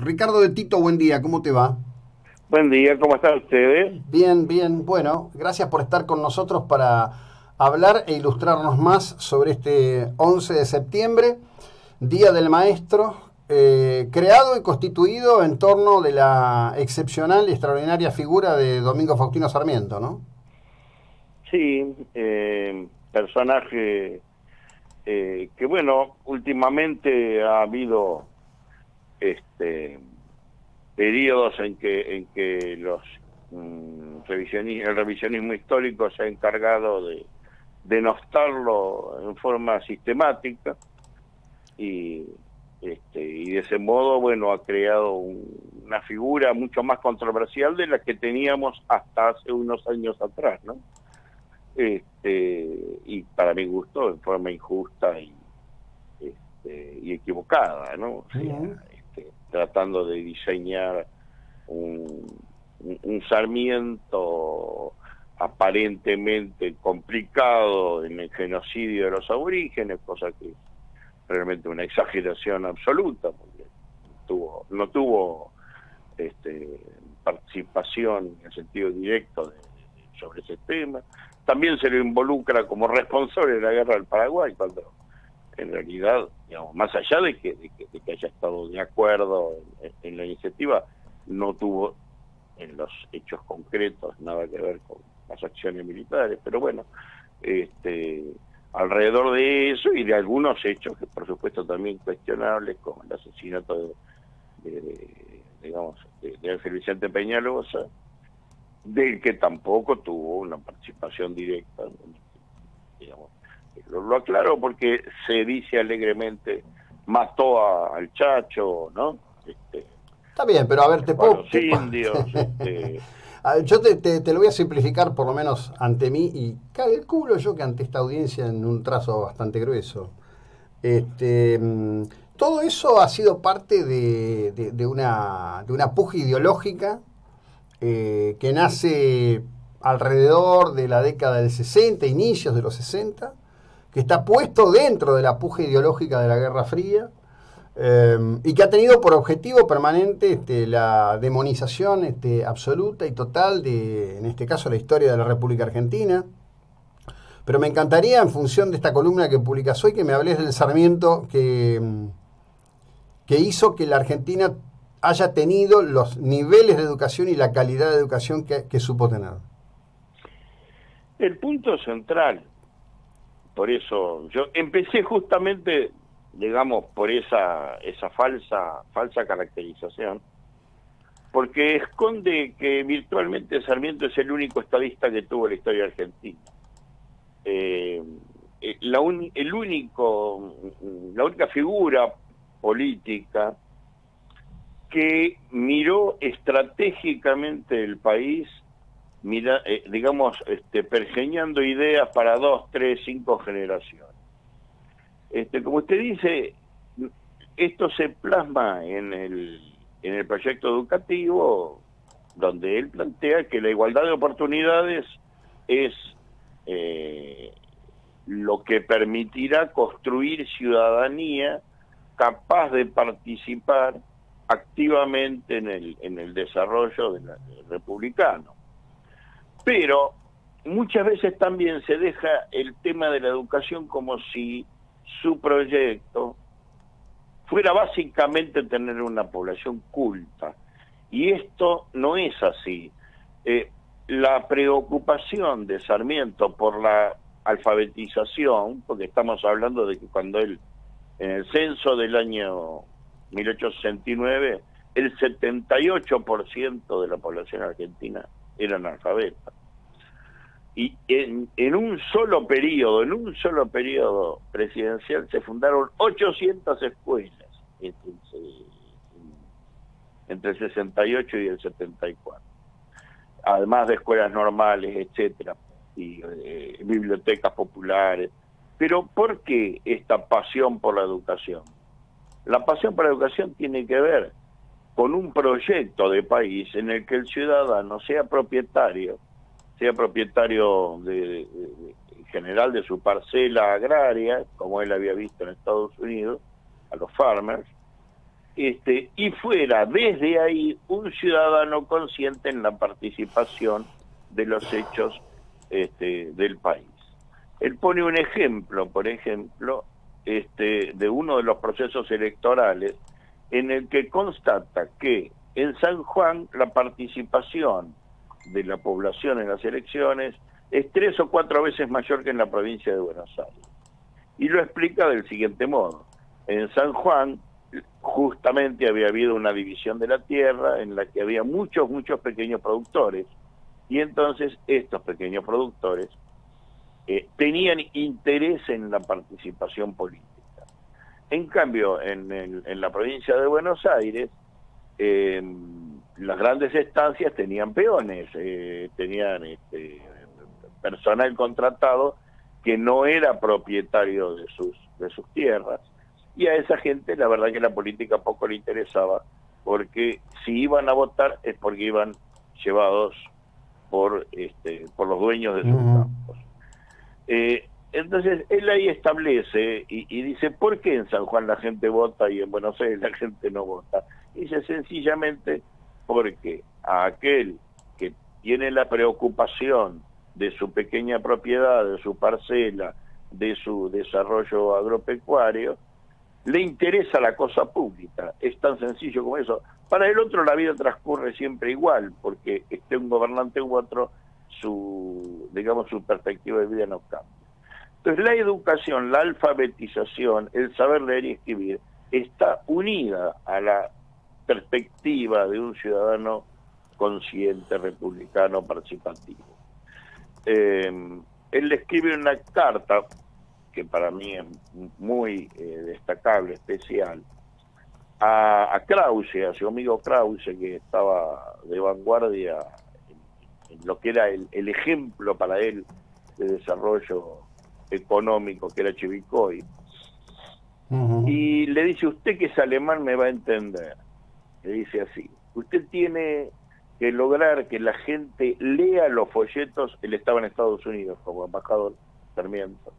Ricardo de Tito, buen día, ¿cómo te va? Buen día, ¿cómo están ustedes? Bien, bien, bueno, gracias por estar con nosotros para hablar e ilustrarnos más sobre este 11 de septiembre, Día del Maestro, creado y constituido en torno de la excepcional y extraordinaria figura de Domingo Faustino Sarmiento, ¿no? Sí, personaje que bueno, últimamente ha habido este periodos en que el revisionismo histórico se ha encargado de denostarlo en forma sistemática y y de ese modo, bueno, ha creado una figura mucho más controversial de la que teníamos hasta hace unos años atrás, ¿no? Y para mi gusto en forma injusta y equivocada, ¿no? O sea, Ujú. tratando de diseñar un, un Sarmiento aparentemente complicado en el genocidio de los aborígenes, cosa que es realmente una exageración absoluta, porque no tuvo este, participación en el sentido directo sobre ese tema. También se lo involucra como responsable de la guerra del Paraguay, cuando en realidad, digamos, más allá de que haya estado de acuerdo en la iniciativa, no tuvo en los hechos concretos nada que ver con las acciones militares, pero bueno, este, alrededor de eso y de algunos hechos que por supuesto también cuestionables, como el asesinato digamos, de Ángel Vicente Peñalosa, del que tampoco tuvo una participación directa, digamos. Lo aclaro porque se dice alegremente mató al Chacho, ¿no? Está bien, pero a ver, Dejó a los indios, A ver, yo te lo voy a simplificar por lo menos ante mí y calculo yo que ante esta audiencia en un trazo bastante grueso. Este, mm, Todo eso ha sido parte de una puja ideológica que nace alrededor de la década del 60, inicios de los 60, que está puesto dentro de la puja ideológica de la Guerra Fría y que ha tenido por objetivo permanente la demonización absoluta y total de, en este caso, la historia de la República Argentina. Pero me encantaría, en función de esta columna que publicas hoy, que me hables del Sarmiento que hizo que la Argentina haya tenido los niveles de educación y la calidad de educación que supo tener. el punto central. Por eso yo empecé justamente, digamos, por esa falsa caracterización, porque esconde que virtualmente Sarmiento es el único estadista que tuvo la historia argentina. Eh, la única figura política que miró estratégicamente el país, digamos, pergeñando ideas para 2, 3, 5 generaciones. Como usted dice, esto se plasma en el proyecto educativo, donde él plantea que la igualdad de oportunidades es eh, lo que permitirá construir ciudadanía capaz de participar activamente en el desarrollo del republicano. Pero muchas veces también se deja el tema de la educación como si su proyecto fuera básicamente tener una población culta. Y esto no es así. Eh, la preocupación de Sarmiento por la alfabetización, porque estamos hablando de que cuando él, en el censo del año 1869, el 78% de la población argentina era analfabeta. Y en un solo periodo presidencial se fundaron 800 escuelas entre el 68 y el 74, además de escuelas normales, etcétera, y bibliotecas populares. Pero ¿por qué esta pasión por la educación? La pasión por la educación tiene que ver con un proyecto de país en el que el ciudadano sea propietario en general de su parcela agraria, como él había visto en Estados Unidos, a los farmers, y fuera desde ahí un ciudadano consciente en la participación de los hechos del país. Él pone un ejemplo, por ejemplo, de uno de los procesos electorales en el que constata que en San Juan la participación de la población en las elecciones es 3 o 4 veces mayor que en la provincia de Buenos Aires. Y lo explica del siguiente modo. En San Juan justamente había habido una división de la tierra en la que había muchos pequeños productores, y entonces estos pequeños productores tenían interés en la participación política. En cambio, en la provincia de Buenos Aires, las grandes estancias tenían peones, tenían personal contratado que no era propietario de sus tierras, y a esa gente la verdad que la política poco le interesaba, porque si iban a votar es porque iban llevados por los dueños de sus campos. Entonces él ahí establece y dice, ¿por qué en San Juan la gente vota y en Buenos Aires la gente no vota? Dice sencillamente porque a aquel que tiene la preocupación de su pequeña propiedad, de su parcela, de su desarrollo agropecuario, le interesa la cosa pública. Es tan sencillo como eso. Para el otro la vida transcurre siempre igual, porque esté un gobernante u otro, su perspectiva de vida no cambia. Entonces la educación, la alfabetización, el saber leer y escribir, está unida a la perspectiva de un ciudadano consciente, republicano, participativo. Él le escribe una carta que para mí es muy destacable, especial, a Krause, a su amigo Krause, que estaba de vanguardia en lo que era el ejemplo para él de desarrollo económico, que era Chivilcoy. Y le dice, usted que es alemán me va a entender. Le dice así, usted tiene que lograr que la gente lea los folletos. Él estaba en Estados Unidos como embajador, Sarmiento,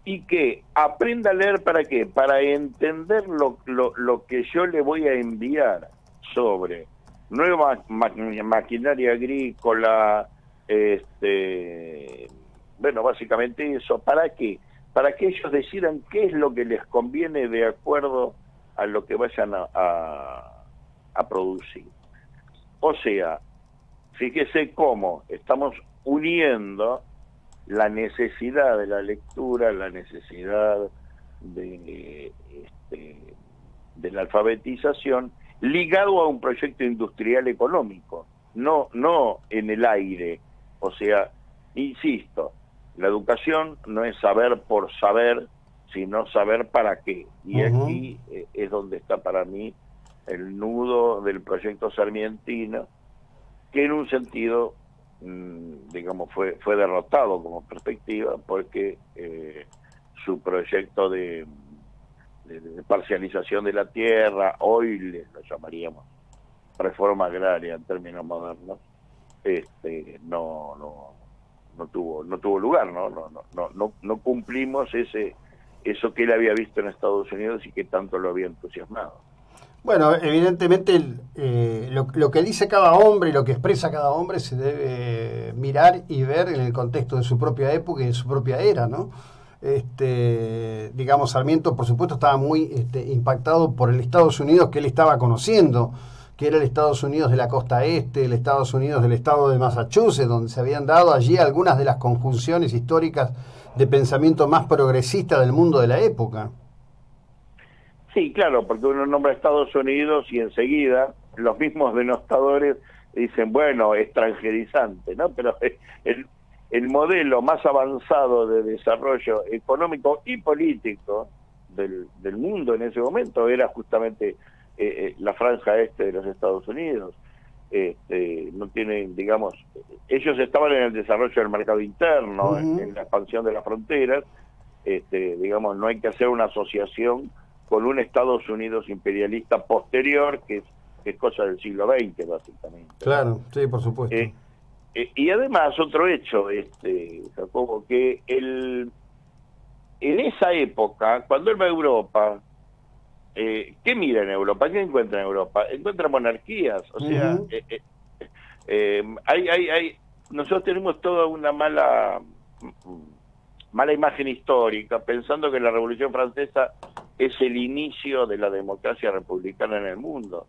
y que aprenda a leer. ¿Para qué? Para entender lo que yo le voy a enviar sobre nueva maquinaria agrícola, bueno, básicamente eso. ¿Para qué? Para que ellos decidan qué es lo que les conviene de acuerdo a lo que vayan a producir. O sea, fíjese cómo estamos uniendo la necesidad de la lectura, la necesidad de la alfabetización, ligado a un proyecto industrial económico, no en el aire. O sea, insisto, la educación no es saber por saber, sino saber para qué. Y aquí es donde está para mí el nudo del proyecto sarmientino, que en un sentido, digamos, fue derrotado como perspectiva, porque su proyecto de parcialización de la tierra, hoy lo llamaríamos reforma agraria en términos modernos, no tuvo lugar, no cumplimos eso que él había visto en Estados Unidos y que tanto lo había entusiasmado. Bueno, evidentemente lo que dice cada hombre y lo que expresa cada hombre se debe mirar y ver en el contexto de su propia época y de su propia era, ¿no? Digamos, Sarmiento, por supuesto, estaba muy impactado por el Estados Unidos que él estaba conociendo, que era el Estados Unidos de la costa este, el Estados Unidos del estado de Massachusetts, donde se habían dado allí algunas de las conjunciones históricas de pensamiento más progresista del mundo de la época. Sí, claro, porque uno nombra a Estados Unidos y enseguida los mismos denostadores dicen, bueno, extranjerizante, ¿no? Pero el modelo más avanzado de desarrollo económico y político del mundo en ese momento era justamente la franja este de los Estados Unidos. No tienen, digamos, ellos estaban en el desarrollo del mercado interno, en la expansión de las fronteras. Digamos, no hay que hacer una asociación con un Estados Unidos imperialista posterior, que es cosa del siglo XX, básicamente. Claro, sí, por supuesto. Y además, otro hecho, Jacobo, que en esa época, cuando él va a Europa, ¿qué mira en Europa? ¿Qué encuentra en Europa? Encuentra monarquías, o sea, Ujú. nosotros tenemos toda una mala imagen histórica, pensando que la Revolución Francesa es el inicio de la democracia republicana en el mundo.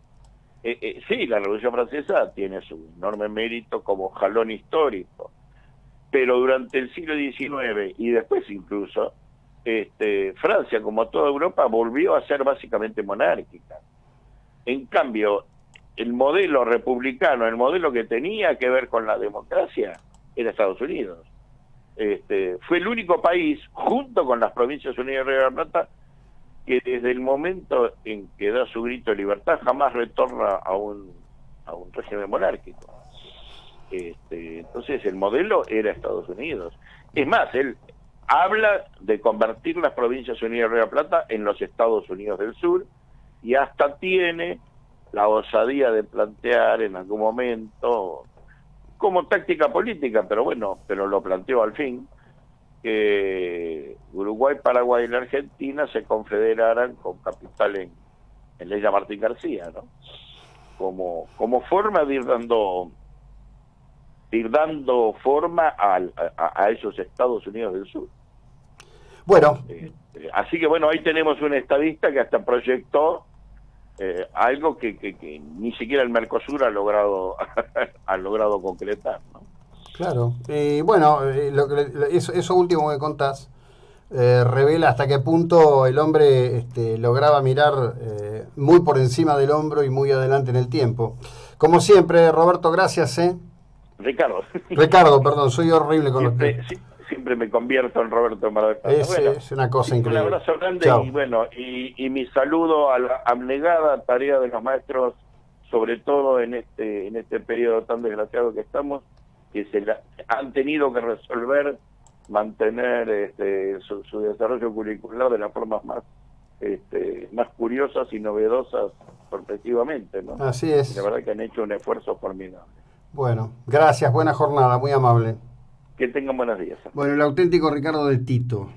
Sí, la Revolución Francesa tiene su enorme mérito como jalón histórico, pero durante el siglo XIX y después incluso, Francia, como toda Europa, volvió a ser básicamente monárquica. En cambio, el modelo republicano, el modelo que tenía que ver con la democracia, era Estados Unidos. Fue el único país, junto con las Provincias Unidas de Río de la Plata, que desde el momento en que da su grito de libertad jamás retorna a un régimen monárquico. Entonces el modelo era Estados Unidos. Es más, él habla de convertir las Provincias Unidas de Río de la Plata en los Estados Unidos del Sur, y hasta tiene la osadía de plantear en algún momento, como táctica política, pero bueno, pero lo planteó al fin, que Uruguay, Paraguay y la Argentina se confederaran con capital en la isla Martín García, ¿no? Como forma de ir dando forma a esos Estados Unidos del Sur. Bueno, Así que bueno, ahí tenemos un estadista que hasta proyectó algo que ni siquiera el Mercosur ha logrado concretar, ¿no? claro. Bueno, eso último que contás revela hasta qué punto el hombre lograba mirar muy por encima del hombro y muy adelante en el tiempo. Como siempre, Roberto, gracias. Ricardo, Ricardo, perdón, soy horrible con los que... siempre me convierto en Roberto Mar del Plata. Bueno, Es una cosa un increíble. abrazo grande. Chao. Y bueno, y mi saludo a la abnegada tarea de los maestros, sobre todo en este periodo tan desgraciado que estamos, que han tenido que resolver mantener su desarrollo curricular de las formas más curiosas y novedosas sorpresivamente, ¿no? Así es. La verdad que han hecho un esfuerzo formidable. Bueno, gracias, buena jornada, muy amable. Que tengan buenos días. Bueno, el auténtico Ricardo del Tito.